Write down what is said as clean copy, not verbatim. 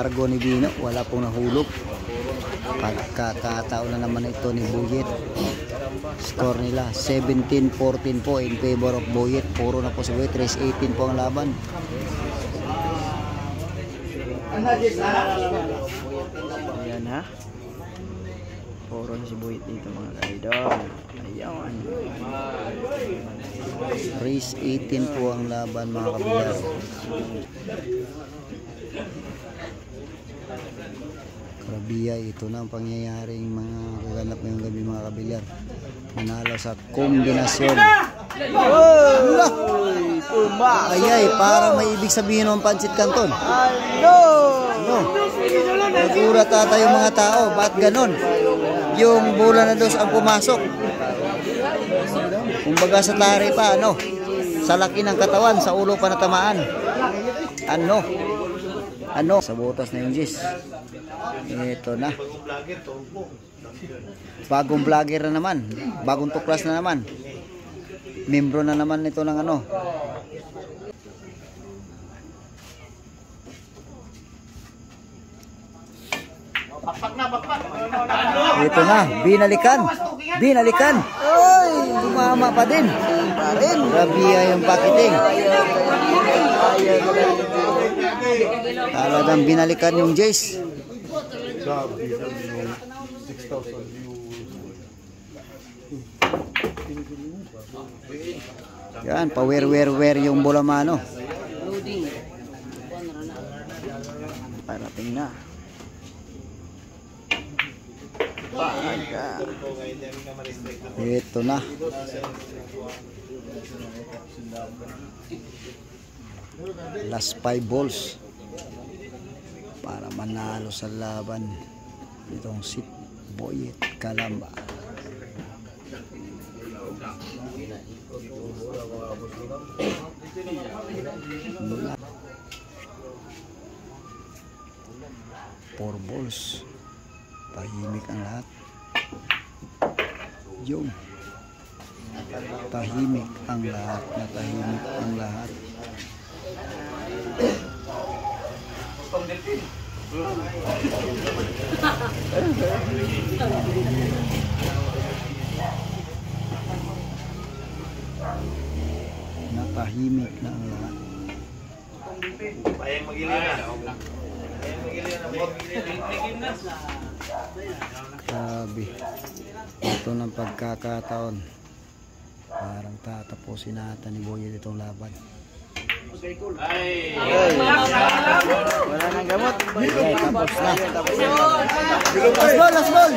cargo ni Bino, wala pong nahulog. Pagkakataon na naman ito ni Boyet. Score nila 17-14 po in favor of Boyet. Puro na po si Boyet. 3-18 po ang laban. Ayan ha. Puro na si Boyet dito mga idol. Ayan. 3-18 po ang laban mga kabilar. Karabia, ito na ang pangyayaring mga kaganap ngayong gabi mga kabilar. Manalo sa kombinasyon. Ayay, para may ibig sabihin ng Pancit Canton. Ano? Nagulat ata yung mga tao. Ba't ganon? Yung bola na dos ang pumasok. Kumbaga sa tari pa, ano? Sa laki ng katawan, sa ulo pa natamaan. Ano? Sa butas na yung Jis. Ito na. Bagong vlogger na naman. Bagong tuklas na naman. Membro na naman ito ng ano. Ito na. Binalikan. Ay, tumama pa din. Rabia yung pakiting. Talagang binalikan yung Jace. Yan, pa-wear yung bola mano. Parating na. Ito na. Last 5 balls para manalo sa laban itong si Boyet Calamba. Four balls. Tahimik ang lahat. Yung tahimik ang lahat. Natahimik na ang lahat. Bayang magiliw na. Sabi, ito ng pagkakataon. Parang tatapusin natin ni Boyet itong laban. Wala nang gamot. Tapos na. Last ball.